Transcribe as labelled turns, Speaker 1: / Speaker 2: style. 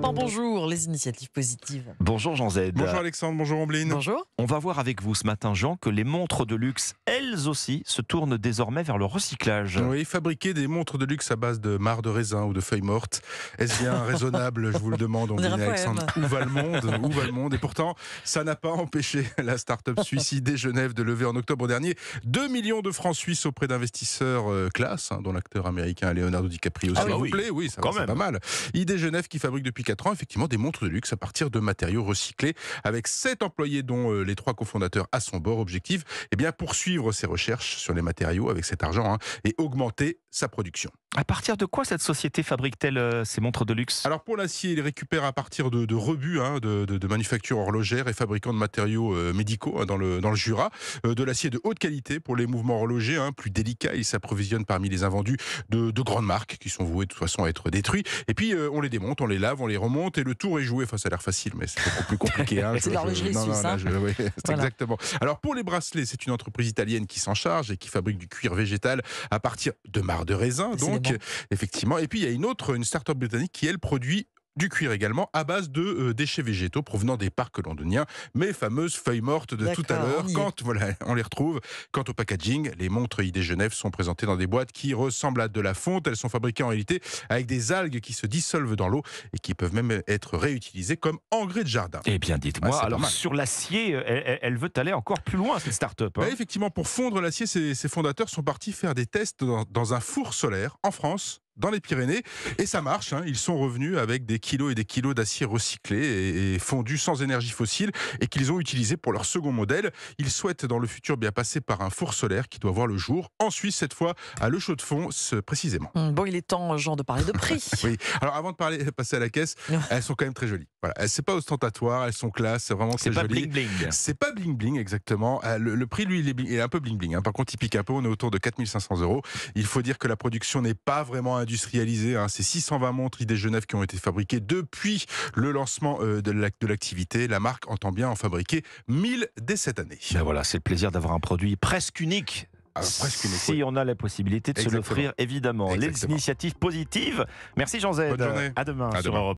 Speaker 1: Romain, bonjour. Les initiatives positives.
Speaker 2: Bonjour Jean Z.
Speaker 3: Bonjour Alexandre, bonjour Ambline.
Speaker 1: Bonjour.
Speaker 2: On va voir avec vous ce matin, Jean, que les montres de luxe, elles aussi, se tournent désormais vers le recyclage.
Speaker 3: Oui, fabriquer des montres de luxe à base de marc de raisin ou de feuilles mortes, est-ce bien raisonnable? Je vous le demande, Ambline et Alexandre. Où va le monde? Où va le monde? Et pourtant, ça n'a pas empêché la start-up suisse ID Genève de lever en octobre dernier 2 millions de francs suisses auprès d'investisseurs classe, dont l'acteur américain Leonardo DiCaprio.
Speaker 2: Ah
Speaker 3: S'il
Speaker 2: bah
Speaker 3: vous
Speaker 2: oui.
Speaker 3: plaît, oui, ça
Speaker 2: Quand
Speaker 3: va, c'est
Speaker 2: même.
Speaker 3: pas mal. ID Genève qui fabrique depuis 4 ans effectivement des montres de luxe à partir de matériaux recyclés, avec 7 employés dont les 3 cofondateurs à son bord. Objectif, poursuivre ses recherches sur les matériaux avec cet argent et augmenter sa production.
Speaker 2: À partir de quoi cette société fabrique-t-elle ces montres de luxe?
Speaker 3: Alors pour l'acier, il récupère à partir de rebuts de manufactures horlogères et fabricants de matériaux médicaux dans le Jura, de l'acier de haute qualité pour les mouvements horlogers, plus délicats. Il s'approvisionne parmi les invendus de grandes marques qui sont vouées de toute façon à être détruits. Et puis on les démonte, on les lave, on les remonte et le tour est joué. Enfin, ça a l'air facile, mais c'est beaucoup plus compliqué.
Speaker 1: C'est de l'horlogerie suisse.
Speaker 3: Oui, c'est
Speaker 1: Voilà.
Speaker 3: exactement. Alors pour les bracelets, c'est une entreprise italienne qui s'en charge et qui fabrique du cuir végétal à partir de marc de raisin. Donc effectivement. Et puis il y a une start-up britannique qui elle produit du cuir également, à base de déchets végétaux provenant des parcs londoniens, mes fameuses feuilles mortes de tout à l'heure. On les retrouve. Quant au packaging, les montres ID Genève sont présentées dans des boîtes qui ressemblent à de la fonte. Elles sont fabriquées en réalité avec des algues qui se dissolvent dans l'eau et qui peuvent même être réutilisées comme engrais de jardin.
Speaker 2: Eh bien, dites-moi,
Speaker 3: c'est
Speaker 2: alors
Speaker 3: pas mal.
Speaker 2: sur l'acier, elle veut aller encore plus loin, cette start-up.
Speaker 3: Effectivement, pour fondre l'acier, ses fondateurs sont partis faire des tests dans un four solaire en France, dans les Pyrénées, et ça marche. Ils sont revenus avec des kilos et des kilos d'acier recyclé et fondu sans énergie fossile et qu'ils ont utilisé pour leur second modèle. Ils souhaitent dans le futur passer par un four solaire qui doit voir le jour en Suisse, cette fois à Le Chaux-de-Fonds précisément.
Speaker 1: Bon, il est temps, Jean, de parler de prix.
Speaker 3: Oui. Alors avant de passer à la caisse, elles sont quand même très jolies. Voilà. C'est pas ostentatoire, elles sont classe, c'est vraiment très
Speaker 2: C'est pas
Speaker 3: joli.
Speaker 2: bling bling.
Speaker 3: C'est pas bling bling exactement. Le prix, lui, il est un peu bling bling. Par contre, il pique un peu. On est autour de 4 500 €. Il faut dire que la production n'est pas vraiment industrialisée. C'est 620 montres ID Genève qui ont été fabriquées depuis le lancement de l'activité. La marque entend bien en fabriquer 1000 dès cette année.
Speaker 2: Ben voilà, c'est le plaisir d'avoir un produit presque unique.
Speaker 3: Presque unique,
Speaker 2: si on a la possibilité de se l'offrir, évidemment.
Speaker 3: Exactement.
Speaker 2: Les initiatives positives. Merci Jean Z.
Speaker 3: Bonne journée.
Speaker 2: À demain
Speaker 3: À
Speaker 2: sur
Speaker 3: demain.
Speaker 2: Europe.